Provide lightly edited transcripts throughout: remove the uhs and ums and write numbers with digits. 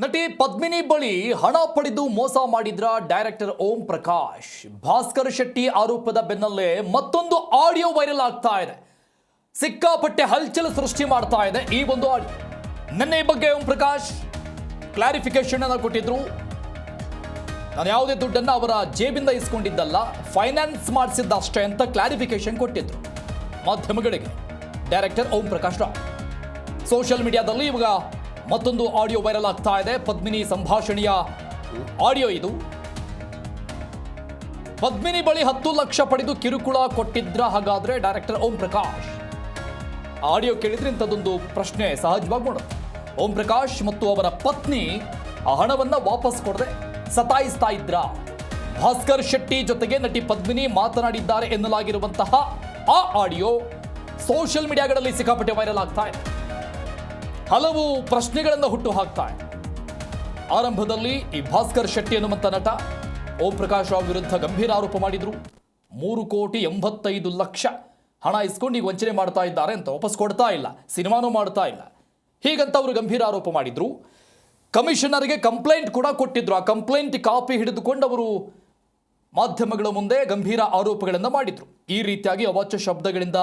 ನಟಿ ಪದ್ಮಿನಿ ಬಳಿ ಹಣ ಪಡೆದು ಮೋಸ ಮಾಡಿದ್ರ ಡೈರೆಕ್ಟರ್ ಓಂ ಪ್ರಕಾಶ್. ಭಾಸ್ಕರ್ ಶೆಟ್ಟಿ ಆರೋಪದ ಬೆನ್ನಲ್ಲೇ ಮತ್ತೊಂದು ಆಡಿಯೋ ವೈರಲ್ ಆಗ್ತಾ ಇದೆ. ಸಿಕ್ಕಾಪಟ್ಟೆ ಹಲ್ಚಲ್ ಸೃಷ್ಟಿ ಮಾಡ್ತಾ ಇದೆ ಈ ಒಂದು ಆಡಿಯೋ. ನಿನ್ನೆ ಈ ಬಗ್ಗೆ ಓಂ ಪ್ರಕಾಶ್ ಕ್ಲಾರಿಫಿಕೇಶನ್ ಅನ್ನು ಕೊಟ್ಟಿದ್ರು. ನಾನು ಯಾವುದೇ ದುಡ್ಡನ್ನು ಅವರ ಜೇಬಿಂದ ಇಸ್ಕೊಂಡಿದ್ದಲ್ಲ, ಫೈನಾನ್ಸ್ ಮಾಡಿಸಿದ್ದಷ್ಟೇ ಅಂತ ಕ್ಲಾರಿಫಿಕೇಶನ್ ಕೊಟ್ಟಿದ್ರು ಮಾಧ್ಯಮಗಳಿಗೆ ಡೈರೆಕ್ಟರ್ ಓಂ ಪ್ರಕಾಶ್ ರಾವ್. ಸೋಷಿಯಲ್ ಮೀಡಿಯಾದಲ್ಲಿ ಇವಾಗ ಮತ್ತೊಂದು ಆಡಿಯೋ ವೈರಲ್ ಆಗ್ತಾ ಇದೆ. ಪದ್ಮಿನಿ ಸಂಭಾಷಣೆಯ ಆಡಿಯೋ ಇದು. ಪದ್ಮಿನಿ ಬಳಿ 10 ಲಕ್ಷ ಪಡೆದು ಕಿರುಕುಳ ಕೊಟ್ಟಿದ್ರ ಹಾಗಾದ್ರೆ ಡೈರೆಕ್ಟರ್ ಓಂ ಪ್ರಕಾಶ್? ಆಡಿಯೋ ಕೇಳಿದ್ರೆ ಇಂಥದ್ದೊಂದು ಪ್ರಶ್ನೆ ಸಹಜವಾಗಿ ಮಾಡುತ್ತೆ. ಓಂ ಪ್ರಕಾಶ್ ಮತ್ತು ಅವರ ಪತ್ನಿ ಆ ಹಣವನ್ನ ವಾಪಸ್ ಕೊಡದೆ ಸತಾಯಿಸ್ತಾ ಇದ್ರ. ಭಾಸ್ಕರ್ ಶೆಟ್ಟಿ ಜೊತೆಗೆ ನಟಿ ಪದ್ಮಿನಿ ಮಾತನಾಡಿದ್ದಾರೆ ಎನ್ನಲಾಗಿರುವಂತಹ ಆ ಆಡಿಯೋ ಸೋಷಿಯಲ್ ಮೀಡಿಯಾಗಳಲ್ಲಿ ಸಿಕ್ಕಾಪಟ್ಟೆ ವೈರಲ್ ಆಗ್ತಾ ಇದೆ. ಹಲವು ಪ್ರಶ್ನೆಗಳನ್ನು ಹುಟ್ಟು ಹಾಕ್ತಾ ಇದೆ. ಆರಂಭದಲ್ಲಿ ಈ ಭಾಸ್ಕರ್ ಶೆಟ್ಟಿ ಅನ್ನುವಂಥ ನಟ ಓಂ ಪ್ರಕಾಶ್ ರಾವ್ ವಿರುದ್ಧ ಗಂಭೀರ ಆರೋಪ ಮಾಡಿದ್ರು. 3,85,00,000 ಹಣ ಇಸ್ಕೊಂಡು ಈಗ ವಂಚನೆ ಮಾಡ್ತಾ ಇದ್ದಾರೆ ಅಂತ, ವಾಪಸ್ ಕೊಡ್ತಾ ಇಲ್ಲ, ಸಿನಿಮಾನೂ ಮಾಡ್ತಾ ಇಲ್ಲ, ಹೀಗಂತ ಅವರು ಗಂಭೀರ ಆರೋಪ ಮಾಡಿದ್ರು. ಕಮಿಷನರ್ಗೆ ಕಂಪ್ಲೇಂಟ್ ಕೂಡ ಕೊಟ್ಟಿದ್ರು. ಆ ಕಂಪ್ಲೇಂಟ್ ಕಾಪಿ ಹಿಡಿದುಕೊಂಡು ಅವರು ಮಾಧ್ಯಮಗಳ ಮುಂದೆ ಗಂಭೀರ ಆರೋಪಗಳನ್ನು ಮಾಡಿದ್ರು. ಈ ರೀತಿಯಾಗಿ ಅವಾಚ್ಯ ಶಬ್ದಗಳಿಂದ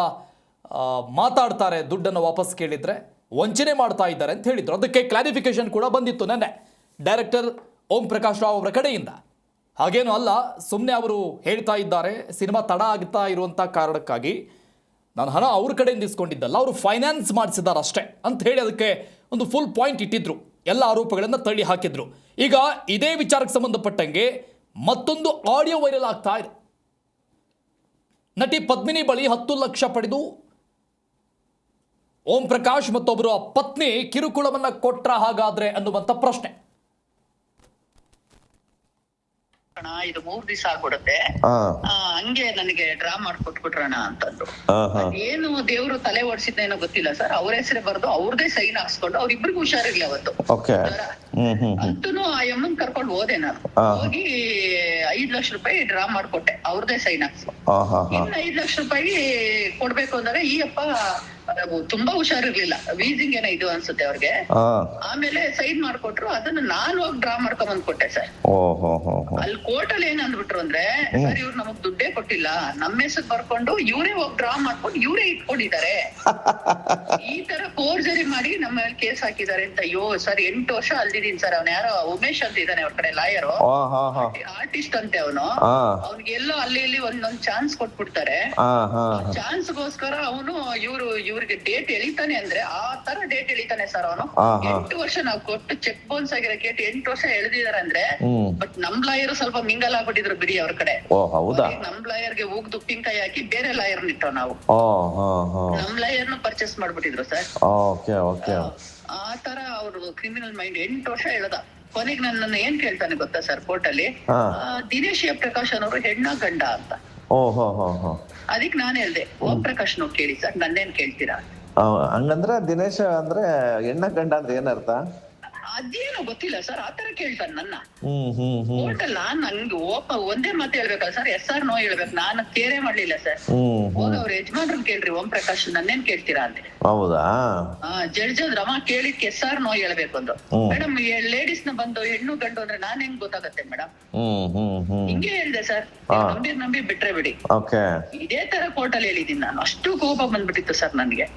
ಮಾತಾಡ್ತಾರೆ, ದುಡ್ಡನ್ನು ವಾಪಸ್ ಕೇಳಿದ್ರೆ ವಂಚನೆ ಮಾಡ್ತಾ ಇದ್ದಾರೆ ಅಂತ ಹೇಳಿದ್ರು. ಅದಕ್ಕೆ ಕ್ಲಾರಿಫಿಕೇಶನ್ ಕೂಡ ಬಂದಿತ್ತು ನೆನ್ನೆ ಡೈರೆಕ್ಟರ್ ಓಂ ಪ್ರಕಾಶ್ ರಾವ್ ಅವರ ಕಡೆಯಿಂದ. ಹಾಗೇನೂ ಅಲ್ಲ, ಸುಮ್ಮನೆ ಅವರು ಹೇಳ್ತಾ ಇದ್ದಾರೆ ಸಿನಿಮಾ ತಡ ಆಗ್ತಾ ಇರುವಂಥ ಕಾರಣಕ್ಕಾಗಿ ನಾನು ಹಣ ಅವ್ರ ಕಡೆಯಿಂದ ಇಸ್ಕೊಂಡಿದ್ದಲ್ಲ, ಅವರು ಫೈನಾನ್ಸ್ ಮಾಡಿಸಿದ್ದಾರೆ ಅಷ್ಟೇ ಅಂತ ಹೇಳಿ ಅದಕ್ಕೆ ಒಂದು ಫುಲ್ ಪಾಯಿಂಟ್ ಇಟ್ಟಿದ್ರು. ಎಲ್ಲ ಆರೋಪಗಳನ್ನು ತಳ್ಳಿ ಹಾಕಿದ್ರು. ಈಗ ಇದೇ ವಿಚಾರಕ್ಕೆ ಸಂಬಂಧಪಟ್ಟಂಗೆ ಮತ್ತೊಂದು ಆಡಿಯೋ ವೈರಲ್ ಆಗ್ತಾ ಇದೆ. ನಟಿ ಪದ್ಮಿನಿ ಬಳಿ 10 ಲಕ್ಷ ಪಡೆದು ಓಂ ಪ್ರಕಾಶ್ ಮತ್ತೊಬ್ಬರ ಪತ್ನಿ ಕಿರುಕುಳವನ್ನ ಕೊಟ್ರ ಹಾಗಾದ್ರೆ ಅನ್ನುವಂಥ ಪ್ರಶ್ನೆ. ಇದು 3 ದಿವಸ ಆಗ್ಬಿಡುತ್ತೆ, ಹಂಗೆ ನನಗೆ ಡ್ರಾ ಮಾಡ್ಕೊಟ್ಬಿಟ್ರಣ ಅಂತಂದ್ರು. ಏನು ದೇವ್ರು ತಲೆ ಓಡಿಸಿದ್ದೇನೋ ಗೊತ್ತಿಲ್ಲ ಸರ್. ಅವ್ರ ಹೆಸರೇ ಬರ್ದು ಅವ್ರದೇ ಸೈನ್ ಹಾಕ್ಸ್ಕೊಂಡು ಅವ್ರಿಬ್ರಿಗೂ ಹುಷಾರಿರ್ಲಿ ಅವತ್ತು. ಅಂತೂ ಆ ಯಮ್ಮನ್ ಕರ್ಕೊಂಡು ಹೋದೆ ನಾನು. ಹೋಗಿ 5 ಲಕ್ಷ ರೂಪಾಯಿ ಡ್ರಾ ಮಾಡ್ಕೊಟ್ಟೆ, ಅವ್ರದೇ ಸೈನ್ ಹಾಕ್ಸ್ಕೊಂಡು. ಇನ್ನು 5 ಲಕ್ಷ ರೂಪಾಯಿ ಕೊಡ್ಬೇಕು ಅಂದ್ರೆ ಈ ಅಪ್ಪ ತುಂಬಾ ಹುಷಾರಿರ್ಲಿಲ್ಲ, ವೀಸಿಂಗ್ ಏನೋ ಇದು ಅನ್ಸುತ್ತೆ ಅವ್ರಿಗೆ. ಆಮೇಲೆ ಸೈನ್ ಮಾಡ್ಕೊಟ್ರು, ಅದನ್ನ ನಾನು ಹೋಗಿ ಡ್ರಾ ಮಾಡ್ಕೊಂಡ್ ಬಂದ್ಕೊಟ್ಟೆ ಸರ್. ಅಲ್ಲಿ ಕೋರ್ಟ್ ಅಲ್ಲಿ ಏನ್ ಅಂದ್ಬಿಟ್ರು ಅಂದ್ರೆ, ಸರ್ ಇವ್ರು ನಮಗ್ ದುಡ್ಡೇ ಕೊಟ್ಟಿಲ್ಲ, ನಮ್ಮ ಹೆಸರು ಬರ್ಕೊಂಡು ಇವರೇ ಹೋಗಿ ಡ್ರಾ ಮಾಡ್ಕೊಂಡು ಇವರೇ ಇಟ್ಕೊಂಡಿದ್ದಾರೆ, ಈ ತರ ಫೋರ್ಜರಿ ಮಾಡಿ ನಮ್ಮ ಮೇಲೆ ಕೇಸ್ ಹಾಕಿದ್ದಾರೆ ಅಂತ. ಅಯ್ಯೋ ಸರ್ 8 ವರ್ಷ ಅಲ್ದಿದೀನಿ ಸರ್. ಅವ್ನ ಯಾರೋ ಉಮೇಶ್ ಅಂತ ಇದ್ದಾನೆ ಅವ್ರ ಕಡೆ ಲಾಯರು, ಆರ್ಟಿಸ್ಟ್ ಅಂತೆ ಅವನು. ಅವ್ನಿಗೆಲ್ಲೋ ಅಲ್ಲಿ ಇಲ್ಲಿ ಒಂದೊಂದ್ ಚಾನ್ಸ್ ಕೊಟ್ಬಿಡ್ತಾರೆ. ಚಾನ್ಸ್ಗೋಸ್ಕರ ಅವನು ಇವ್ರಿಗೆ ಡೇಟ್ ಎಳಿತಾನೆ ಅಂದ್ರೆ ಆ ತರ ಡೇಟ್ ಎಳಿತಾನೆ ಸರ್ ಅವನು. 8 ವರ್ಷ ನಾವು ಕೊಟ್ಟು ಚೆಕ್ ಬೌನ್ಸ್ ಆಗಿರೋ ಕೇಟ್ 8 ವರ್ಷ ಎಳೆದಿದಾರೆ ಅಂದ್ರೆ. ಬಟ್ ನಮ್ ಲಾಯರ್ ಸ್ವಲ್ಪ ಮಿಂಗಲ್ ಆಗ್ಬಿಟ್ಟಿದ್ರು ಬಿಡಿ ಅವ್ರ ಕಡೆ. ನಮ್ ಲಾಯರ್ಗೆ ಹೋಗ್ದು ಉಪ್ಪಿನಕಾಯಿ ಹಾಕಿ ಬೇರೆ ಲಾಯರ್ ಇಟ್ಟವ್ ನಾವು. ನಮ್ ಲಾಯರ್ನು ಪರ್ಚೇಸ್ ಮಾಡ್ಬಿಟ್ಟಿದ್ರು ಸರ್. ಆ ತರ ಅವ್ರು ಕ್ರಿಮಿನಲ್ ಮೈಂಡ್ 8 ವರ್ಷ ಎಳ್ದ. ಕೊನೆಗೆ ನನ್ನ ಏನ್ ಕೇಳ್ತಾನೆ ಗೊತ್ತಾ ಸರ್ ಕೋರ್ಟ್ ಅಲ್ಲಿ, ದಿನೇಶ್ ಪ್ರಕಾಶ್ ಅನ್ನೋರು ಹೆಣ್ಣ ಗಂಡ ಅಂತ. ಅದಕ್ಕೆ ನಾನ್ ಹೇಳ್ದೆ ಓಂ ಪ್ರಕಾಶ್ ನೋಡ್ ಕೇಳಿ ಸರ್, ನನ್ನೇನ್ ಕೇಳ್ತೀರಾ? ಹಂಗಂದ್ರೆ ದಿನೇಶ್ ಅಂದ್ರೆ ಹೆಣ್ಣ ಗಂಡ ಅಂದ್ರೆ ಏನರ್ಥ? ಅದೇನೋ ಗೊತ್ತಿಲ್ಲ ಸರ್, ಆತರ ಕೇಳ್ತಾನೆ ನನ್ನ ಕೋರ್ಟ್ ಅಲ್ಲ. ನಂಗೆ ಒಂದೇ ಮಾತು ಹೇಳ್ಬೇಕಲ್ಲ ಸರ್, ಎಸ್ ಆರ್ ನೋ ಹೇಳ್ಬೇಕು. ನಾನು ಕೇರೇ ಮಾಡ್ಲಿಲ್ಲ ಸರ್. ಹೋಗ ಅವ್ರ ಯಜಮಾನ್ರನ್ ಕೇಳ್ರಿ ಓಂ ಪ್ರಕಾಶ್ ನನ್ನೇನ್ ಕೇಳ್ತೀರಾ ಅಂತ. ಹೌದಾ? ಜಡ್ಜ್ ರಮಾ ಕೇಳಿದ್ಕೆ ಎಸ್ ಆರ್ ನೋ ಹೇಳ್ಬೇಕು ಅಂದ್ರು. ಮೇಡಮ್ ಲೇಡೀಸ್ ನ ಬಂದು ಹೆಣ್ಣು ಗಂಡು ಅಂದ್ರೆ ನಾನ್ ಹೆಂಗ್ ಗೊತ್ತಾಗತ್ತೆ ಮೇಡಮ್? ಹಿಂಗೆ ಹೇಳಿದೆ ಸರ್, ನಂಬಿ ಬಿಟ್ರೆ ಬಿಡಿ. ಇದೇ ತರ ಕೋರ್ಟ್ ಅಲ್ಲಿ ಹೇಳಿದೀನಿ ನಾನು. ಅಷ್ಟು ಕೋಪ ಬಂದ್ಬಿಟ್ಟಿತ್ತು ಸರ್ ನನ್ಗೆ.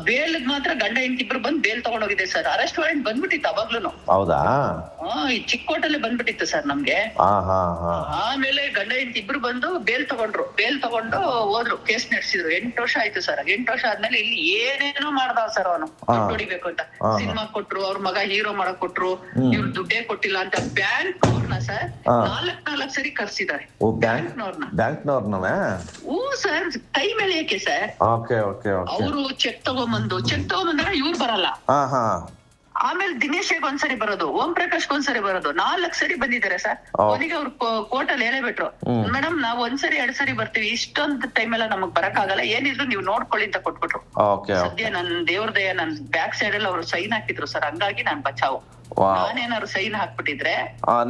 ಬೇಲ್ ಮಾತ್ರ ಗಂಡ ಹೆಂಡತಿಬ್ರು ಬಂದ್ ಬೇಲ್ ತಗೊಂಡೋಗಿದೆ ಸರ್. ಅರೆಸ್ಟ್ ವಾರೆಂಟ್ ಬಂದ್ಬಿಟ್ಟಿತ್ತು ಅವಾಗ್ಲೂ. ಹೌದಾ? ಈ ಚಿಕ್ಕೋಟಲ್ಲೇ ಬಂದ್ಬಿಟ್ಟಿತ್ತು ಸರ್ ನಮ್ಗೆ. ಆಮೇಲೆ ಗಂಡ ಹೆಂಡತಿ ಇಬ್ರು ಬಂದು ಬೇಲ್ ತಗೊಂಡ್ರು. ಬೇಲ್ ತಗೊಂಡು ಹೋದ್ರು, ಕೇಸ್ ನಡೆಸಿದ್ರು. 8 ವರ್ಷ ಆಯ್ತು ಸರ್. 8 ವರ್ಷ ಆದ್ಮೇಲೆ ಇಲ್ಲಿ ಏನೇನೋ ಮಾಡ್ದ ಸರ್ ಅವನು, ಹೊಡಿಬೇಕು ಅಂತ. ಸಿನಿಮಾ ಕೊಟ್ರು, ಅವ್ರ ಮಗ ಹೀರೋ ಮಾಡಕ್ ಕೊಟ್ರು, ಇವ್ರು ದುಡ್ಡೇ ಕೊಟ್ಟಿಲ್ಲ ಅಂತ ಬ್ಯಾಂಕ್ ಅವ್ರನ್ನ ಸರ್ 4 ಸರಿ ಕರ್ಸಿದ್ದಾರೆ. ಬ್ಯಾಂಕ್ನವ್ರನ್ನ ಸರ್ ಕೈ ಮೇಲೆ ಏಕೆ ಸರ್? ಅವರು ಚೆಕ್ ತಗೊಂಬಂದಾಗ ಇವ್ರು ಬರಲ್ಲ. ಆಮೇಲೆ ದಿನೇಶ್ಗೆ ಒಂದ್ಸರಿ ಬರೋದು, ಓಂ ಪ್ರಕಾಶ್ ಒಂದ್ಸರಿ ಬರೋದು, 4 ಸರಿ ಬಂದಿದ್ದಾರೆ ಸರ್. ಕೊನೆಗೆ ಅವ್ರು ಕೋರ್ಟ್ ಅಲ್ಲಿ ಹೇಳೇಬಿಟ್ರು, ಮೇಡಮ್ ನಾವ್ 1 ಸರಿ 2 ಸರಿ ಬರ್ತೀವಿ, ಇಷ್ಟೊಂದು ಟೈಮ್ ಎಲ್ಲ ನಮಗ್ ಬರಕ್ ಆಗಲ್ಲ, ಏನಿದ್ರು ನೀವು ನೋಡ್ಕೊಳ್ಳಿ ಅಂತ ಕೊಟ್ಬಿಟ್ರು. ಸದ್ಯ ನನ್ ದೇವ್ರ ದಯ ನನ್ ಬ್ಯಾಕ್ ಸೈಡ್ ಅಲ್ಲಿ ಅವ್ರು ಸೈನ್ ಹಾಕಿದ್ರು ಸರ್. ಹಂಗಾಗಿ ನಾನ್ ಬಚಾವು. ನಾನೇನಾದ್ರು ಸೈನ್ ಹಾಕ್ಬಿಟ್ಟಿದ್ರೆ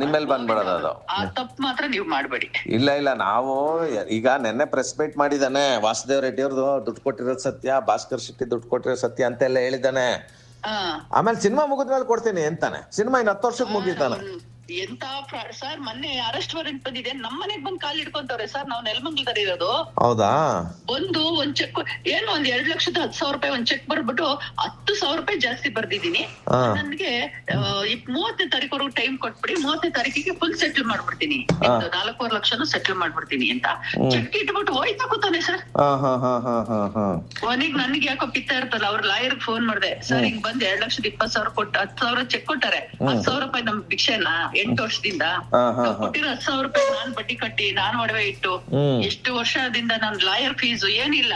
ನಿಮ್ಮೇಲೆ ಬಂದ್ಬಿಡೋದು. ಆ ತಪ್ಪು ಮಾತ್ರ ನೀವ್ ಮಾಡ್ಬೇಡಿ. ಇಲ್ಲ ನಾವು ಈಗ ನೆನ್ನೆ ಪ್ರೆಸ್ ಮೀಟ್ ಮಾಡಿದಾನೆ. ವಾಸುದೇವ್ ರೆಡ್ಡಿ ಅವ್ರದ್ದು ದುಡ್ಡು ಕೊಟ್ಟಿರೋದು ಸತ್ಯ, ಭಾಸ್ಕರ್ ಶೆಟ್ಟಿ ದುಡ್ಡು ಕೊಟ್ಟಿರೋದು ಸತ್ಯ ಅಂತೆಲ್ಲ ಹೇಳಿದಾನೆ. ಹಾ ಆಮೇಲೆ ಸಿನಿಮಾ ಮುಗಿದ್ಮೇಲೆ ಕೊಡ್ತೀನಿ ಅಂತಾನೆ. ಸಿನಿಮಾ ಇನ್ನು 10 ವರ್ಷಕ್ಕೆ ಮುಗಿತಾನೆ. ಎಂತ ಸರ್, ಮೊನ್ನೆ ಅರೆಸ್ಟ್ ವಾರೆಂಟ್ ಬಂದಿದೆ, ನಮ್ ಮನೆಗ್ ಬಂದ್ ಕಾಲ್ ಹಿಡ್ಕೊಂತವ್ರೆ ಸರ್. ನಾವು ನೆಲಮಂಗಲದಲ್ಲಿ ಇರೋದು. ಹೌದಾ? ಒಂದು ಒಂದ್ ಚೆಕ್ ಏನು ಒಂದ್ 2,10,000 ರೂಪಾಯಿ ಒಂದ್ ಚೆಕ್ ಬರ್ಬಿಟ್ಟು 10,000 ರೂಪಾಯಿ ಜಾಸ್ತಿ ಬರ್ದಿದ್ದೀನಿ. ನನ್ಗೆ 30ನೇ ತಾರೀಕುವರೆಗೂ ಟೈಮ್ ಕೊಟ್ಬಿಡಿ, 30ನೇ ತಾರೀಕಿಗೆ ಫುಲ್ ಸೆಟ್ಲ್ ಮಾಡ್ಬಿಡ್ತೀನಿ, 4.25 ಲಕ್ಷನು ಸೆಟ್ಲ್ ಮಾಡ್ಬಿಡ್ತೀನಿ ಅಂತ ಚೆಕ್ ಇಟ್ಬಿಟ್ಟು ಹೋಯ್ತಾ ಕೂತಾನೆ ಸರ್. ಕೊನೆಗ್ ನನ್ಗೆ ಯಾಕೋ ಪಿತ್ತ ಇರ್ತಲ್ಲ, ಅವ್ರ ಲಾಯರ್ ಫೋನ್ ಮಾಡ್ದೆ, ಸರ್ ಹಿಂಗ್ ಬಂದ್ 2,20,000 ಕೊಟ್ಟು 10,000 ಚೆಕ್ ಕೊಟ್ಟಾರೆ, 10,000 ರೂಪಾಯಿ ನಮ್ ಭಿಕ್ಷೆನ 8 ವರ್ಷದಿಂದ ಕೊಟ್ಟಿರೋ 10,000 ರೂಪಾಯಿ ನಾನ್ ಬಡ್ಡಿ ಕಟ್ಟಿ, ನಾನ್ ಒಡವೆ ಇಟ್ಟು ಎಷ್ಟು ವರ್ಷದಿಂದ ನನ್ ಲಾಯರ್ ಫೀಸ್ ಏನಿಲ್ಲ,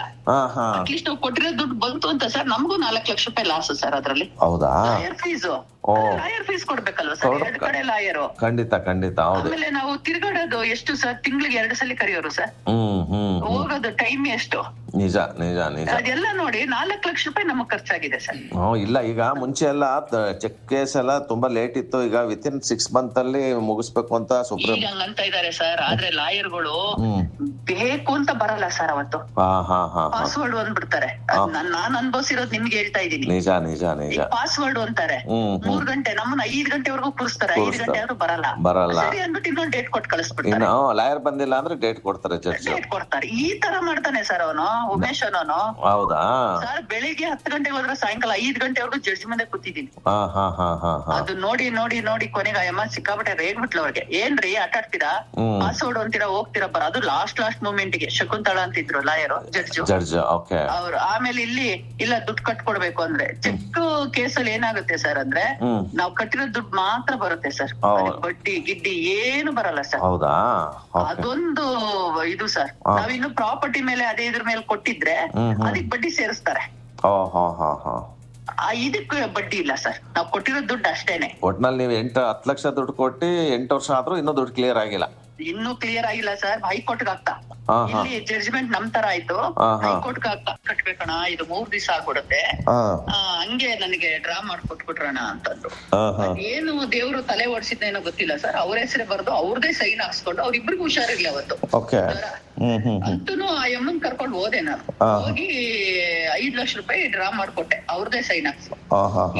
ಅಟ್ಲೀಸ್ಟ್ ನಾವು ಕೊಟ್ಟಿರೋ ದುಡ್ಡು ಬಂತು ಅಂತ ಸರ್. ನಮ್ಗೂ 4 ಲಕ್ಷ ರೂಪಾಯಿ ಲಾಸ್ ಸರ್ ಅದ್ರಲ್ಲಿ. ಹೌದಾ? ಲಾಯರ್ ಫೀಸ್ ಕೊಡ್ಬೇಕಲ್ವಾ ಸರ್, 2 ಕಡೆ ಲಾಯರು. ಖಂಡಿತ ಖಂಡಿತ. ಆಮೇಲೆ ನಾವು ತಿರ್ಗಾಡೋದು ಎಷ್ಟು ಸರ್, ತಿಂಗಳಿಗೆ 2 ಸಲ ಕರೆಯೋರು ಸರ್, ಹೋಗೋದು ಟೈಮ್ ಎಷ್ಟು. ನಿಜ ನಿಜ ನಿಜ. ಅದೆಲ್ಲ ನೋಡಿ 4 ಲಕ್ಷ ರೂಪಾಯಿ ನಮಗ್ ಖರ್ಚಾಗಿದೆ ಸರ್. ಇಲ್ಲ, ಈಗ ಮುಂಚೆ ಎಲ್ಲ ಚೆಕ್ ಕೇಸ್ ಎಲ್ಲ ತುಂಬಾ ಲೇಟ್ ಇತ್ತು, ಈಗ ವಿತಿನ್ 6 ಮಂತ್ ಅಲ್ಲಿ ಮುಗಿಸ್ಬೇಕು ಅಂತ ಸುಪ್ರೀಂ ಅಂತ ಇದಾರೆ ಸರ್. ಆದ್ರೆ ಲಾಯರ್ಗಳು ಬೇಕು ಅಂತ ಬರಲ್ಲ ಸರ್, ಅವತ್ತು ಪಾಸ್ವರ್ಡ್ ಅಂದ್ಬಿಡ್ತಾರೆ. ನಾನ್ ಅನ್ಭವಿಸಿರೋದು ನಿಮ್ಗೆ ಹೇಳ್ತಾ ಇದೀನಿ. ನಿಜ ನಿಜ ನಿಜ. ಪಾಸ್ವರ್ಡ್ ಅಂತಾರೆ, 3 ಗಂಟೆ ನಮ್ಮನ್ನ 5 ಗಂಟೆವರೆಗೂ ಕೂರಿಸ್ತಾರೆ, 5 ಗಂಟೆ ಆದ್ರೂ ಬರಲ್ಲ ಸರಿ ಅಂದ್ಬಿಟ್ಟು ಇನ್ನೊಂದು ಡೇಟ್ ಕೊಟ್ಟು ಕಳಿಸ್ಬಿಡ್ತಾರೆ. ಲಾಯರ್ ಬಂದಿಲ್ಲ ಅಂದ್ರೆ ಡೇಟ್ ಕೊಡ್ತಾರೆ, ಡೇಟ್ ಕೊಡ್ತಾರೆ. ಈ ತರ ಮಾಡ್ತಾನೆ ಸರ್ ಅವನು, ಉಮೇಶ್ ಅನ್ನೋನು. ಹೌದಾ ಸರ್? ಬೆಳಿಗ್ಗೆ 10 ಗಂಟೆಗೆ ಹೋದ್ರೆ ಸಾಯಂಕಾಲ 5 ಗಂಟೆವರೆಗೂ ಜಡ್ಜ್ ಮುಂದೆ ಕೂತಿದ್ದೀನಿ. ಅದು ನೋಡಿ ನೋಡಿ ನೋಡಿ ಕೊನೆಗೆ ಅಯ್ಯಮ್ಮ ಸಿಕ್ಕಾಪಟ್ಟೆ ರೇಗ್ಬಿಟ್ಲು ಅವ್ರಿಗೆ. ಏನ್ರಿ ಆಟ ಆಡ್ತೀರಾ, ಪಾಸ್ವರ್ಡ್ ಅಂತೀರಾ, ಹೋಗ್ತೀರಾ ಬರ. ಅದು ಲಾಸ್ಟ್ ಮೂಮೆಂಟ್ ಗೆ ಶಕುಂತಳ ಅಂತಿದ್ರು ಲಾಯರು, ಜಡ್ಜ್ ಅವ್ರು. ಆಮೇಲೆ ಇಲ್ಲಿ ಇಲ್ಲ ದುಡ್ಡು ಕಟ್ಕೊಡ್ಬೇಕು ಅಂದ್ರೆ, ಚೆಕ್ ಕೇಸಲ್ಲಿ ಏನಾಗುತ್ತೆ ಸರ್ ಅಂದ್ರೆ, ನಾವ್ ಕಟ್ಟಿರೋ ದುಡ್ಡು ಮಾತ್ರ ಬರುತ್ತೆ ಸರ್, ಬಡ್ಡಿ ಗಿಡ್ಡಿ ಏನು ಬರಲ್ಲ ಸರ್. ಹೌದಾ? ಅದೊಂದು ಇದು ಸರ್. ನಾವಿನ್ನು ಪ್ರಾಪರ್ಟಿ ಮೇಲೆ ಅದೇ ಇದ್ರ ಮೇಲೆ ಕೊಟ್ಟಿದ್ರೆ ಅದಕ್ಕೆ ಬಡ್ಡಿ ಸೇರಿಸ್ತಾರೆ. ಇದಕ್ಕೆ ಬಡ್ಡಿ ಇಲ್ಲ ಸರ್, ನಾವ್ ಕೊಟ್ಟಿರೋ ದುಡ್ಡು ಅಷ್ಟೇನೆ. ಒಟ್ನಲ್ಲಿ ನೀವು 10 ಲಕ್ಷ ದುಡ್ಡು ಕೊಟ್ಟು 8 ವರ್ಷ ಆದ್ರೂ ಇನ್ನೂ ದುಡ್ಡು ಕ್ಲಿಯರ್ ಆಗಿಲ್ಲ. ಇನ್ನೂ ಕ್ಲಿಯರ್ ಆಗಿಲ್ಲ ಸರ್. ಹೈಕೋರ್ಟ್ಗೆ ಆಗ್ತಾ, ಇಲ್ಲಿ ಜಡ್ಜ್ಮೆಂಟ್ ನಮ್ ತರ ಆಯ್ತು, ಹೈಕೋರ್ಟ್ಗೆ ಆಗ್ತಾ ಕಟ್ಬೇಕಣ, ಇದು 3 ದಿವಸ ಆಗ್ಬಿಡುತ್ತೆ, ಹಂಗೆ ನನಗೆ ಡ್ರಾ ಮಾಡ್ಕೊಟ್ಬಿಟ್ರಣ ಅಂತಂದ್ರು. ಏನು ದೇವ್ರು ತಲೆ ಓಡಿಸಿದ್ನೇನೋ ಗೊತ್ತಿಲ್ಲ ಸರ್, ಅವ್ರ ಹೆಸರೇ ಬರ್ದು ಅವ್ರದೇ ಸೈನ್ ಹಾಕ್ಸ್ಕೊಂಡು ಅವ್ರಿಬ್ರಿಗೂ ಹುಷಾರಿರ್ಲಿ ಅವತ್ತು. ಅಂತೂ ಆ ಎಮ್ಮನ್ ಕರ್ಕೊಂಡು ಹೋದೆ ನಾನು, ಹೋಗಿ 5 ಲಕ್ಷ ರೂಪಾಯಿ ಡ್ರಾ ಮಾಡ್ಕೊಟ್ಟೆ, ಅವ್ರದೇ ಸೈನ್ ಹಾಕ್ಸ್ಕೊಂಡು.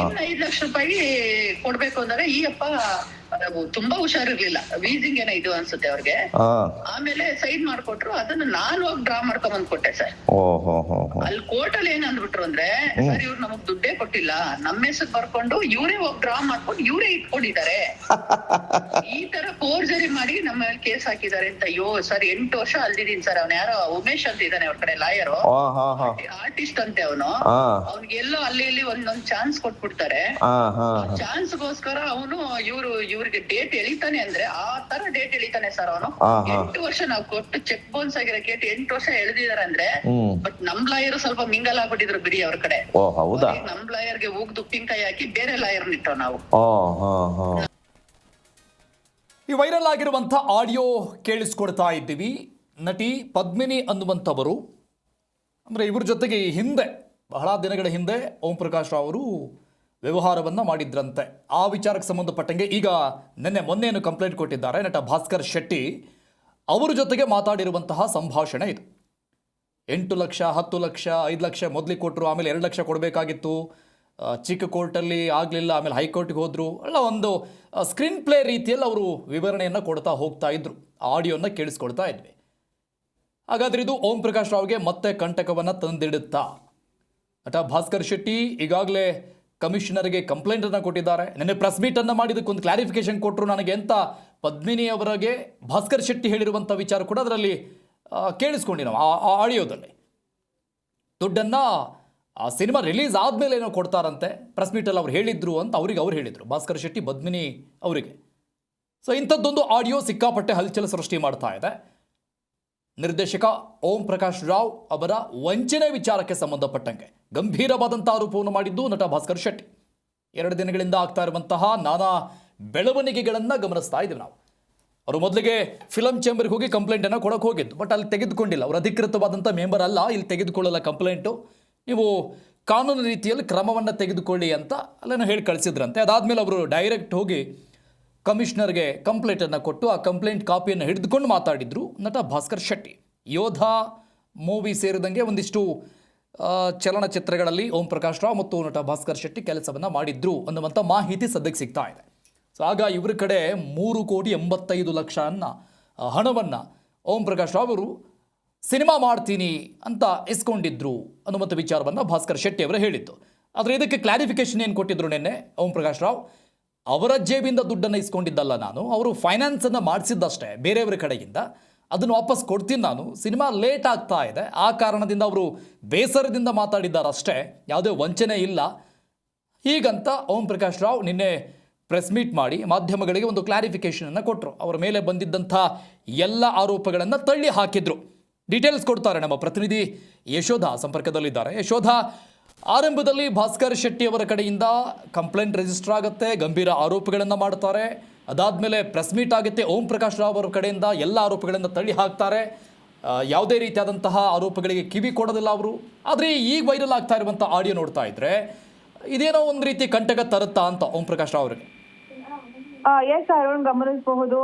ಇನ್ನು 5 ಲಕ್ಷ ರೂಪಾಯಿ ಕೊಡ್ಬೇಕು ಅಂದ್ರೆ ಈ ಅಪ್ಪ ತುಂಬಾ ಹುಷಾರಿರ್ಲಿಲ್ಲ, ವೀಸಿಂಗ್ ಏನೋ ಇದು ಅನ್ಸುತ್ತೆ ಅವ್ರಿಗೆ. ಆಮೇಲೆ ಸೈನ್ ಮಾಡ್ಕೊಟ್ರು, ಅದನ್ನ ನಾನು ಹೋಗಿ ಡ್ರಾ ಮಾಡ್ಕೊಂಡ್ ಬಂದ್ಕೊಟ್ಟೆ ಸರ್. ಅಲ್ಲಿ ಕೋರ್ಟ್ ಅಲ್ಲಿ ಏನ್ ಅಂದ್ಬಿಟ್ರು ಅಂದ್ರೆ, ಸರ್ ಇವ್ರು ನಮಗ್ ದುಡ್ಡೇ ಕೊಟ್ಟಿಲ್ಲ, ನಮ್ಮ ಹೆಸರು ಬರ್ಕೊಂಡು ಇವರೇ ಹೋಗಿ ಡ್ರಾ ಮಾಡ್ಕೊಂಡು ಇವರೇ ಇಟ್ಕೊಂಡಿದ್ದಾರೆ, ಈ ತರ ಫೋರ್ಜರಿ ಮಾಡಿ ನಮ್ಮ ಮೇಲೆ ಕೇಸ್ ಹಾಕಿದ್ದಾರೆ ಅಂತ. ಅಯ್ಯೋ ಸರ್ 8 ವರ್ಷ ಅಲ್ದಿದೀನಿ ಸರ್. ಅವ್ನ ಯಾರೋ ಉಮೇಶ್ ಅಂತ ಇದ್ದಾನೆ ಅವ್ರ ಕಡೆ ಲಾಯರು, ಆರ್ಟಿಸ್ಟ್ ಅಂತೆ ಅವನು. ಅವ್ನಿಗೆಲ್ಲೋ ಅಲ್ಲಿ ಇಲ್ಲಿ ಒಂದೊಂದ್ ಚಾನ್ಸ್ ಕೊಟ್ಬಿಡ್ತಾರೆ. ಚಾನ್ಸ್ಗೋಸ್ಕರ ಅವನು ಇವ್ರಿಗೆ ಡೇಟ್ ಎಳಿತಾನೆ ಅಂದ್ರೆ ಆ ತರ ಡೇಟ್ ಎಳಿತಾನೆ ಸರ್ ಅವನು. 8 ವರ್ಷ ನಾವು ಕೊಟ್ಟು ಚೆಕ್ ಬೌನ್ಸ್ ಆಗಿರೋ ಕೇಟ್ 8 ವರ್ಷ ಎಳೆದಿದಾರೆ ಅಂದ್ರೆ, ಬಟ್ ನಮ್ ಲಾಯರ್ ಸ್ವಲ್ಪ ಮಿಂಗಲ್ ಆಗ್ಬಿಟ್ಟಿದ್ರು ಬಿಡಿ ಅವ್ರ ಕಡೆ. ನಮ್ ಲಾಯರ್ಗೆ ಉಗ್ದು ಉಪ್ಪಿನಕಾಯಿ ಹಾಕಿ ಬೇರೆ ಲಾಯರ್ ನಿಟ್ಟೋ ನಾವು. ಈ ವೈರಲ್ ಆಗಿರುವಂಥ ಆಡಿಯೋ ಕೇಳಿಸ್ಕೊಡ್ತಾ ಇದ್ದೀವಿ. ನಟಿ ಪದ್ಮಿನಿ ಅನ್ನುವಂಥವರು, ಅಂದರೆ ಇವ್ರ ಜೊತೆಗೆ ಹಿಂದೆ ಬಹಳ ದಿನಗಳ ಹಿಂದೆ ಓಂ ಪ್ರಕಾಶ್ ರಾವ್ ಅವರು ವ್ಯವಹಾರವನ್ನು ಮಾಡಿದ್ರಂತೆ. ಆ ವಿಚಾರಕ್ಕೆ ಸಂಬಂಧಪಟ್ಟಂಗೆ ಈಗ ಮೊನ್ನೆಯನ್ನು ಕಂಪ್ಲೇಂಟ್ ಕೊಟ್ಟಿದ್ದಾರೆ ನಟ ಭಾಸ್ಕರ್ ಶೆಟ್ಟಿ. ಅವರ ಜೊತೆಗೆ ಮಾತಾಡಿರುವಂತಹ ಸಂಭಾಷಣೆ ಇದು. 8 ಲಕ್ಷ 10 ಲಕ್ಷ 5 ಲಕ್ಷ ಮೊದಲಿಗೆ ಕೊಟ್ಟರು, ಆಮೇಲೆ 2 ಲಕ್ಷ ಕೊಡಬೇಕಾಗಿತ್ತು, ಚಿಕ್ಕ ಕೋರ್ಟಲ್ಲಿ ಆಗಲಿಲ್ಲ, ಆಮೇಲೆ ಹೈಕೋರ್ಟ್ಗೆ ಹೋದರು. ಎಲ್ಲ ಒಂದು ಸ್ಕ್ರೀನ್ ಪ್ಲೇ ರೀತಿಯಲ್ಲಿ ಅವರು ವಿವರಣೆಯನ್ನು ಕೊಡ್ತಾ ಹೋಗ್ತಾ ಇದ್ರು. ಆಡಿಯೋನ ಕೇಳಿಸ್ಕೊಡ್ತಾ ಇದ್ವಿ. ಹಾಗಾದರೆ ಇದು ಓಂ ಪ್ರಕಾಶ್ ರಾವ್ಗೆ ಮತ್ತೆ ಕಂಟಕವನ್ನು ತಂದಿಡುತ್ತಾ? ನಟ ಭಾಸ್ಕರ್ ಶೆಟ್ಟಿ ಈಗಾಗಲೇ ಕಮಿಷನರ್ಗೆ ಕಂಪ್ಲೇಂಟನ್ನು ಕೊಟ್ಟಿದ್ದಾರೆ. ನಿನ್ನೆ ಪ್ರೆಸ್ ಮೀಟನ್ನು ಮಾಡಿದ್ದಕ್ಕೊಂದು ಕ್ಲಾರಿಫಿಕೇಶನ್ ಕೊಟ್ಟರು ನನಗೆ ಅಂತ ಪದ್ಮಿನಿ ಅವರಿಗೆ ಭಾಸ್ಕರ್ ಶೆಟ್ಟಿ ಹೇಳಿರುವಂಥ ವಿಚಾರ ಕೂಡ ಅದರಲ್ಲಿ ಕೇಳಿಸ್ಕೊಂಡಿ ನಾವು ಆ ಆಡಿಯೋದಲ್ಲಿ. ದುಡ್ಡನ್ನು ಆ ಸಿನಿಮಾ ರಿಲೀಸ್ ಆದಮೇಲೆ ಏನೋ ಕೊಡ್ತಾರಂತೆ, ಪ್ರೆಸ್ ಮೀಟಲ್ಲಿ ಅವ್ರು ಹೇಳಿದ್ರು ಅಂತ ಅವ್ರು ಹೇಳಿದರು, ಭಾಸ್ಕರ್ ಶೆಟ್ಟಿ ಪದ್ಮಿನಿ ಅವರಿಗೆ. ಸೊ ಇಂಥದ್ದೊಂದು ಆಡಿಯೋ ಸಿಕ್ಕಾಪಟ್ಟೆ ಹಲ್ಚಲ್ ಸೃಷ್ಟಿ ಮಾಡ್ತಾ ಇದೆ. ನಿರ್ದೇಶಕ ಓಂ ಪ್ರಕಾಶ್ ರಾವ್ ಅವರ ವಂಚನೆ ವಿಚಾರಕ್ಕೆ ಸಂಬಂಧಪಟ್ಟಂಗೆ ಗಂಭೀರವಾದಂಥ ಆರೋಪವನ್ನು ಮಾಡಿದ್ದು ನಟ ಭಾಸ್ಕರ್ ಶೆಟ್ಟಿ. 2 ದಿನಗಳಿಂದ ಆಗ್ತಾ ಇರುವಂತಹ ನಾನಾ ಬೆಳವಣಿಗೆಗಳನ್ನು ಗಮನಿಸ್ತಾ ಇದ್ದೀವಿ ನಾವು. ಅವರು ಮೊದಲಿಗೆ ಫಿಲಮ್ ಚೇಂಬರ್ಗೆ ಹೋಗಿ ಕಂಪ್ಲೇಂಟನ್ನು ಕೊಡೋಕೆ ಹೋಗಿದ್ದು, ಬಟ್ ಅಲ್ಲಿ ತೆಗೆದುಕೊಂಡಿಲ್ಲ. ಅವರು ಅಧಿಕೃತವಾದಂಥ ಮೆಂಬರ್ ಅಲ್ಲ, ಇಲ್ಲಿ ತೆಗೆದುಕೊಳ್ಳಲ್ಲ ಕಂಪ್ಲೇಂಟು, ನೀವು ಕಾನೂನು ರೀತಿಯಲ್ಲಿ ಕ್ರಮವನ್ನು ತೆಗೆದುಕೊಳ್ಳಿ ಅಂತ ಅಲ್ಲೇನೋ ಹೇಳಿ ಕಳಿಸಿದ್ರಂತೆ. ಅದಾದಮೇಲೆ ಅವರು ಡೈರೆಕ್ಟ್ ಹೋಗಿ ಕಮಿಷನರ್ಗೆ ಕಂಪ್ಲೇಂಟನ್ನು ಕೊಟ್ಟು ಆ ಕಂಪ್ಲೇಂಟ್ ಕಾಪಿಯನ್ನು ಹಿಡಿದುಕೊಂಡು ಮಾತಾಡಿದರು ನಟ ಭಾಸ್ಕರ್ ಶೆಟ್ಟಿ. ಯೋಧ ಮೂವಿ ಸೇರಿದಂಗೆ ಒಂದಿಷ್ಟು ಚಲನಚಿತ್ರಗಳಲ್ಲಿ ಓಂ ಪ್ರಕಾಶ್ ರಾವ್ ಮತ್ತು ನಟ ಭಾಸ್ಕರ್ ಶೆಟ್ಟಿ ಕೆಲಸವನ್ನು ಮಾಡಿದ್ರು ಅನ್ನುವಂಥ ಮಾಹಿತಿ ಸದ್ಯಕ್ಕೆ ಸಿಗ್ತಾ ಇದೆ. ಸೊ ಆಗ ಇವರ ಕಡೆ 3,85,00,000 ಹಣವನ್ನು ಓಂ ಪ್ರಕಾಶ್ ರಾವ್ ಅವರು ಸಿನಿಮಾ ಮಾಡ್ತೀನಿ ಅಂತ ಇಸ್ಕೊಂಡಿದ್ರು ಅನ್ನುವಂಥ ವಿಚಾರವನ್ನು ಭಾಸ್ಕರ್ ಶೆಟ್ಟಿ ಅವರು ಹೇಳಿದ್ದು. ಆದರೆ ಇದಕ್ಕೆ ಕ್ಲಾರಿಫಿಕೇಶನ್ ಏನು ಕೊಟ್ಟಿದ್ರು ನಿನ್ನೆ ಓಂ ಪ್ರಕಾಶ್ ರಾವ್, ಅವರ ಜೇಬಿಂದ ದುಡ್ಡನ್ನು ಇಸ್ಕೊಂಡಿದ್ದಲ್ಲ ನಾನು, ಅವರು ಫೈನಾನ್ಸನ್ನು ಮಾಡಿಸಿದ್ದಷ್ಟೇ ಬೇರೆಯವರ ಕಡೆಯಿಂದ, ಅದನ್ನು ವಾಪಸ್ ಕೊಡ್ತೀನಿ ನಾನು, ಸಿನಿಮಾ ಲೇಟ್ ಆಗ್ತಾ ಇದೆ ಆ ಕಾರಣದಿಂದ ಅವರು ಬೇಸರದಿಂದ ಮಾತಾಡಿದ್ದಾರಷ್ಟೇ, ಯಾವುದೇ ವಂಚನೆ ಇಲ್ಲ ಹೀಗಂತ ಓಂ ಪ್ರಕಾಶ್ ರಾವ್ ನಿನ್ನೆ ಪ್ರೆಸ್ ಮೀಟ್ ಮಾಡಿ ಮಾಧ್ಯಮಗಳಿಗೆ ಒಂದು ಕ್ಲಾರಿಫಿಕೇಷನನ್ನು ಕೊಟ್ಟರು. ಅವರ ಮೇಲೆ ಬಂದಿದ್ದಂಥ ಎಲ್ಲ ಆರೋಪಗಳನ್ನು ತಳ್ಳಿ ಹಾಕಿದ್ರು. ಡೀಟೇಲ್ಸ್ ಕೊಡ್ತಾರೆ ನಮ್ಮ ಪ್ರತಿನಿಧಿ ಯಶೋಧ ಸಂಪರ್ಕದಲ್ಲಿದ್ದಾರೆ. ಯಶೋಧ, ಆರಂಭದಲ್ಲಿ ಭಾಸ್ಕರ್ ಶೆಟ್ಟಿ ಅವರ ಕಡೆಯಿಂದ ಕಂಪ್ಲೇಂಟ್ ರಿಜಿಸ್ಟರ್ ಆಗುತ್ತೆ, ಗಂಭೀರ ಆರೋಪಗಳನ್ನು ಮಾಡ್ತಾರೆ, ಅದಾದಮೇಲೆ ಪ್ರೆಸ್ ಮೀಟ್ ಆಗುತ್ತೆ, ಓಂ ಪ್ರಕಾಶ್ ರಾವ್ ಅವರ ಕಡೆಯಿಂದ ಎಲ್ಲ ಆರೋಪಗಳನ್ನು ತಳ್ಳಿ ಹಾಕ್ತಾರೆ, ಯಾವುದೇ ರೀತಿಯಾದಂತಹ ಆರೋಪಗಳಿಗೆ ಕಿವಿ ಕೊಡೋದಿಲ್ಲ ಅವರು. ಆದರೆ ಈಗ ವೈರಲ್ ಆಗ್ತಾ ಇರುವಂಥ ಆಡಿಯೋ ನೋಡ್ತಾ ಇದ್ರೆ ಇದೇನೋ ಒಂದು ರೀತಿ ಕಂಟಕ ತರುತ್ತಾ ಅಂತ ಓಂ ಪ್ರಕಾಶ್ ರಾವ್ ಅವರಿಗೆ? ಎಸ್ ಅರುಣ್, ಗಮನಿಸಬಹುದು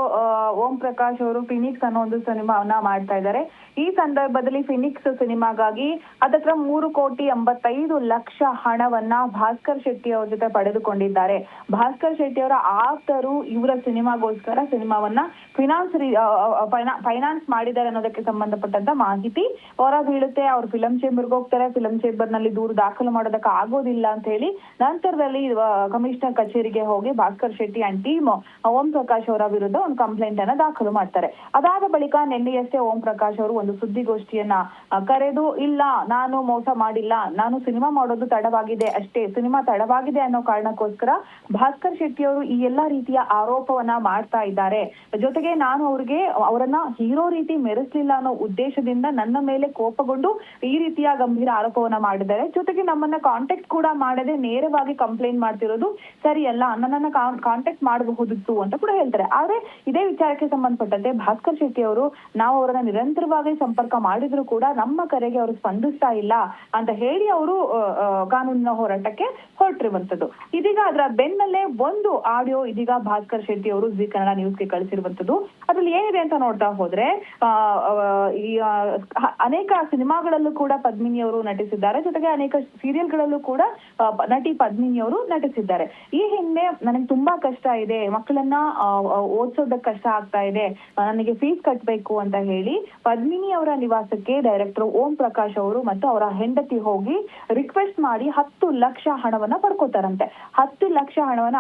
ಓಂ ಪ್ರಕಾಶ್ ಅವರು ಫಿನಿಕ್ಸ್ ಅನ್ನೋ ಒಂದು ಸಿನಿಮಾವನ್ನ ಮಾಡ್ತಾ ಇದ್ದಾರೆ. ಈ ಸಂದರ್ಭದಲ್ಲಿ ಫಿನಿಕ್ಸ್ ಸಿನಿಮಾಗಾಗಿ ಅದತ್ರ 3,85,00,000 ಹಣವನ್ನ ಭಾಸ್ಕರ್ ಶೆಟ್ಟಿ ಅವ್ರ ಜೊತೆ ಪಡೆದುಕೊಂಡಿದ್ದಾರೆ. ಭಾಸ್ಕರ್ ಶೆಟ್ಟಿ ಅವರ ಆಪ್ತರು ಇವರ ಸಿನಿಮಾಗೋಸ್ಕರ ಸಿನಿಮಾವನ್ನ ಫೈನಾನ್ಸ್ ಮಾಡಿದ್ದಾರೆ ಅನ್ನೋದಕ್ಕೆ ಸಂಬಂಧಪಟ್ಟಂತ ಮಾಹಿತಿ ಹೊರ ಬೀಳುತ್ತೆ. ಅವ್ರು ಫಿಲಂ ಚೇಂಬರ್ಗೆ ಹೋಗ್ತಾರೆ, ಫಿಲಂ ಚೇಂಬರ್ ನಲ್ಲಿ ದೂರು ದಾಖಲು ಮಾಡೋದಕ್ಕೆ ಆಗೋದಿಲ್ಲ ಅಂತ ಹೇಳಿ ನಂತರದಲ್ಲಿ ಕಮಿಷನರ್ ಕಚೇರಿಗೆ ಹೋಗಿ ಭಾಸ್ಕರ್ ಶೆಟ್ಟಿ ಅಂಡ್ ಟೀಮ್ ಓಂ ಪ್ರಕಾಶ್ ಅವರ ವಿರುದ್ಧ ಒಂದು ಕಂಪ್ಲೇಂಟ್ ಅನ್ನ ದಾಖಲು ಮಾಡ್ತಾರೆ. ಅದಾದ ಬಳಿಕ ನಿನ್ನೆಯಷ್ಟೇ ಓಂ ಪ್ರಕಾಶ್ ಅವರು ಒಂದು ಸುದ್ದಿಗೋಷ್ಠಿಯನ್ನ ಕರೆದು, ಇಲ್ಲ ನಾನು ಮೋಸ ಮಾಡಿಲ್ಲ, ನಾನು ಸಿನಿಮಾ ಮಾಡೋದು ತಡವಾಗಿದೆ ಅಷ್ಟೇ, ಸಿನಿಮಾ ತಡವಾಗಿದೆ ಅನ್ನೋ ಕಾರಣಕ್ಕೋಸ್ಕರ ಭಾಸ್ಕರ್ ಶೆಟ್ಟಿ ಅವರು ಈ ಎಲ್ಲಾ ರೀತಿಯ ಆರೋಪವನ್ನ ಮಾಡ್ತಾ ಇದ್ದಾರೆ. ಜೊತೆಗೆ ನಾನು ಅವರನ್ನ ಹೀರೋ ರೀತಿ ಮೆರೆಸಲಿಲ್ಲ ಅನ್ನೋ ಉದ್ದೇಶದಿಂದ ನನ್ನ ಮೇಲೆ ಕೋಪಗೊಂಡು ಈ ರೀತಿಯ ಗಂಭೀರ ಆರೋಪವನ್ನ ಮಾಡಿದ್ದಾರೆ. ಜೊತೆಗೆ ನಮ್ಮನ್ನ ಕಾಂಟ್ಯಾಕ್ಟ್ ಕೂಡ ಮಾಡದೆ ನೇರವಾಗಿ ಕಂಪ್ಲೇಂಟ್ ಮಾಡ್ತಿರೋದು ಸರಿಯಲ್ಲ, ನನ್ನನ್ನ ಕಾಂಟ್ಯಾಕ್ಟ್ ಮಾಡಬಹುದಿತ್ತು ಅಂತ ಕೂಡ ಹೇಳ್ತಾರೆ. ಆದ್ರೆ ಇದೇ ವಿಚಾರಕ್ಕೆ ಸಂಬಂಧಪಟ್ಟಂತೆ ಭಾಸ್ಕರ್ ಶೆಟ್ಟಿ ಅವರು, ನಾವು ಅವರನ್ನ ನಿರಂತರವಾಗಿ ಸಂಪರ್ಕ ಮಾಡಿದ್ರು ಕೂಡ ನಮ್ಮ ಕರೆಗೆ ಅವರು ಸ್ಪಂದಿಸ್ತಾ ಇಲ್ಲ ಅಂತ ಹೇಳಿ ಅವರು ಕಾನೂನಿನ ಹೋರಾಟಕ್ಕೆ ಹೊರಟಿರುವಂತದ್ದು. ಇದೀಗ ಅದರ ಬೆನ್ನಲ್ಲೇ ಒಂದು ಆಡಿಯೋ ಇದೀಗ ಭಾಸ್ಕರ್ ಶೆಟ್ಟಿ ಅವರು ಜಿ ಕನ್ನಡ ನ್ಯೂಸ್ಗೆ ಕಳಿಸಿರುವಂತದ್ದು. ಅದ್ರಲ್ಲಿ ಏನಿದೆ ಅಂತ ನೋಡ್ತಾ ಹೋದ್ರೆ, ಅನೇಕ ಸಿನಿಮಾಗಳಲ್ಲೂ ಕೂಡ ಪದ್ಮಿನಿ ಅವರು ನಟಿಸಿದ್ದಾರೆ, ಜೊತೆಗೆ ಅನೇಕ ಸೀರಿಯಲ್ಗಳಲ್ಲೂ ಕೂಡ ನಟಿ ಪದ್ಮಿನಿ ಅವರು ನಟಿಸಿದ್ದಾರೆ. ಈ ಹಿಂದೆ ನನಗೆ ತುಂಬಾ ಕಷ್ಟ ಇದೆ, ಮಕ್ಕಳನ್ನ ಓದಿಸೋದಕ್ಕೆ ಕಷ್ಟ ಆಗ್ತಾ ಇದೆ, ನನಗೆ ಫೀಸ್ ಕಟ್ಟಬೇಕು ಅಂತ ಹೇಳಿ ಪದ್ಮಿನಿ ಅವರ ನಿವಾಸಕ್ಕೆ ಡೈರೆಕ್ಟರ್ ಓಂ ಪ್ರಕಾಶ್ ಅವರು ಮತ್ತು ಅವರ ಹೆಂಡತಿ ಹೋಗಿ ರಿಕ್ವೆಸ್ಟ್ ಮಾಡಿ 10 ಲಕ್ಷ ಹಣವನ್ನ ಪಡ್ಕೋತಾರಂತೆ. 10 ಲಕ್ಷ ಹಣವನ್ನ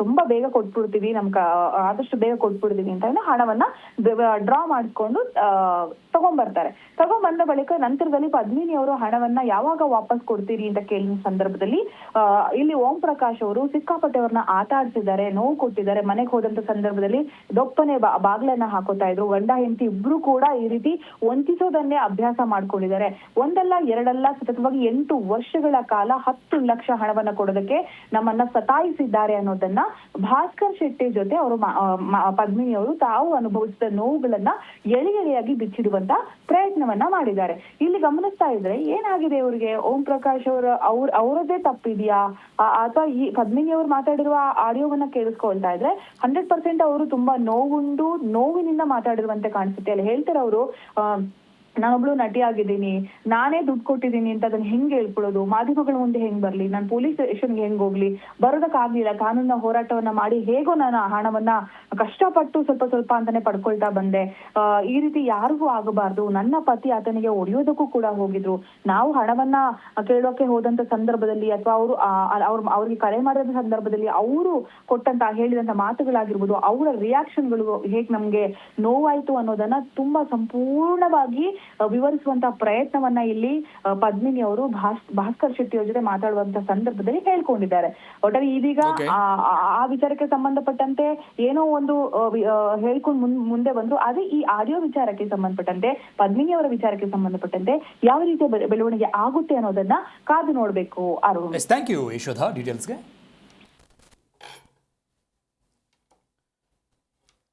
ತುಂಬಾ ಬೇಗ ಕೊಟ್ಬಿಡ್ತೀವಿ, ಆದಷ್ಟು ಬೇಗ ಕೊಟ್ಬಿಡ್ತೀವಿ ಅಂತ ಹಣವನ್ನ ಡ್ರಾ ಮಾಡಿಸ್ಕೊಂಡು ತಗೊಂಡ್ಬಂದ ಬಳಿಕ ನಂತರದಲ್ಲಿ ಪದ್ಮಿನಿ ಅವರು ಹಣವನ್ನ ಯಾವಾಗ ವಾಪಸ್ ಕೊಡ್ತೀರಿ ಅಂತ ಕೇಳಿದ ಸಂದರ್ಭದಲ್ಲಿ ಇಲ್ಲಿ ಓಂ ಪ್ರಕಾಶ್ ಅವರು ಸಿಕ್ಕಾಪಟ್ಟೆ ಅವ್ರನ್ನ ಆಟ ಆಡಿಸಿದ್ದಾರೆ, ನೋವು ಕೊಟ್ಟಿದ್ದಾರೆ. ಮನೆಗೆ ಹೋದಂತ ಸಂದರ್ಭದಲ್ಲಿ ದೊಪ್ಪನೆ ಬಾಗ್ಲನ್ನ ಹಾಕೋತಾ ಇದ್ರು. ಗಂಡ ಹೆಂಡತಿ ಇಬ್ರು ಕೂಡ ಈ ರೀತಿ ವಂಚಿಸೋದನ್ನೇ ಅಭ್ಯಾಸ ಮಾಡ್ಕೊಂಡಿದ್ದಾರೆ. ಒಂದಲ್ಲ ಎರಡಲ್ಲ, ಸತತವಾಗಿ 8 ವರ್ಷಗಳ ಕಾಲ 10 ಲಕ್ಷ ಹಣವನ್ನ ಕೊಡೋದಕ್ಕೆ ನಮ್ಮನ್ನ ಸತಾಯಿಸಿದ್ದಾರೆ ಅನ್ನೋದನ್ನ ಭಾಸ್ಕರ್ ಶೆಟ್ಟಿ ಜೊತೆ ಅವರು ಪದ್ಮಿನಿ ಅವರು ತಾವು ಅನುಭವಿಸಿದ ನೋವುಗಳನ್ನ ಎಳೆಯಾಗಿ ಬಿಚ್ಚಿಡುವಂತ ಪ್ರಯತ್ನವನ್ನ ಮಾಡಿದ್ದಾರೆ. ಇಲ್ಲಿ ಗಮನಿಸ್ತಾ ಇದ್ರೆ ಏನಾಗಿದೆ, ಇವರಿಗೆ ಓಂ ಪ್ರಕಾಶ್ ಅವರದ್ದೇ ತಪ್ಪಿದೆಯಾ ಅಥವಾ ಈ ಪದ್ಮಿನಿ ಅವರು ಮಾತಾಡಿರುವ ಆಡಿಯೋವನ್ನ ಕೇಳಿಸ್ಕೊಳ್ತಾ ಇದ್ರೆ 100% ಅವರು ತುಂಬಾ ನೋವಿನಿಂದ ಮಾತಾಡಿರುವಂತೆ ಕಾಣಿಸುತ್ತೆ. ಅಲ್ಲಿ ಹೇಳ್ತಾರೆ ಅವರು, ನಾನೊಬ್ಳು ನಟಿ ಆಗಿದ್ದೀನಿ, ನಾನೇ ದುಡ್ಡು ಕೊಟ್ಟಿದ್ದೀನಿ ಅಂತ ಅದನ್ನ ಹೆಂಗ್ ಹೇಳ್ಕೊಳ್ಳೋದು, ಮಾಧ್ಯಮಗಳ ಮುಂದೆ ಹೆಂಗ್ ಬರ್ಲಿ, ನಾನು ಪೊಲೀಸ್ ಸ್ಟೇಷನ್ಗೆ ಹೆಂಗ್ ಹೋಗ್ಲಿ, ಬರೋದಕ್ಕಾಗ್ಲಿಲ್ಲ, ಕಾನೂನಿನ ಹೋರಾಟವನ್ನ ಮಾಡಿ ಹೇಗೋ ನಾನು ಹಣವನ್ನ ಕಷ್ಟಪಟ್ಟು ಸ್ವಲ್ಪ ಅಂತಾನೆ ಪಡ್ಕೊಳ್ತಾ ಬಂದೆ. ಈ ರೀತಿ ಯಾರಿಗೂ ಆಗಬಾರ್ದು, ನನ್ನ ಪತಿ ಆತನಿಗೆ ಒಡೆಯೋದಕ್ಕೂ ಕೂಡ ಹೋಗಿದ್ರು, ನಾವು ಹಣವನ್ನ ಕೇಳೋಕೆ ಹೋದಂತ ಸಂದರ್ಭದಲ್ಲಿ ಅಥವಾ ಅವ್ರಿಗೆ ಕರೆ ಮಾಡಿದ ಸಂದರ್ಭದಲ್ಲಿ ಅವರು ಹೇಳಿದಂತ ಮಾತುಗಳಾಗಿರ್ಬೋದು, ಅವರ ರಿಯಾಕ್ಷನ್ಗಳು ಹೇಗ್ ನಮ್ಗೆ ನೋವಾಯ್ತು ಅನ್ನೋದನ್ನ ತುಂಬಾ ಸಂಪೂರ್ಣವಾಗಿ ವಿವರಿಸುವಂತಹ ಪ್ರಯತ್ನವನ್ನ ಇಲ್ಲಿ ಪದ್ಮಿನಿ ಅವರು ಭಾಸ್ಕರ್ ಶೆಟ್ಟಿ ಅವರ ಜೊತೆ ಮಾತಾಡುವಂತ ಸಂದರ್ಭದಲ್ಲಿ ಹೇಳ್ಕೊಂಡಿದ್ದಾರೆ. ಒಟ್ಟಾರೆ ಇದೀಗ ಆ ವಿಚಾರಕ್ಕೆ ಸಂಬಂಧಪಟ್ಟಂತೆ ಏನೋ ಒಂದು ಹೇಳ್ಕೊಂಡು ಮುಂದೆ ಬಂದ್ರು. ಅದೇ ಈ ಆಡಿಯೋ ವಿಚಾರಕ್ಕೆ ಸಂಬಂಧಪಟ್ಟಂತೆ, ಪದ್ಮಿನಿ ಅವರ ವಿಚಾರಕ್ಕೆ ಸಂಬಂಧಪಟ್ಟಂತೆ ಯಾವ ರೀತಿಯ ಬೆಳವಣಿಗೆ ಆಗುತ್ತೆ ಅನ್ನೋದನ್ನ ಕಾದು ನೋಡ್ಬೇಕು. Arun, thank you Yashoda ಡೀಟೇಲ್ಸ್ಗೆ.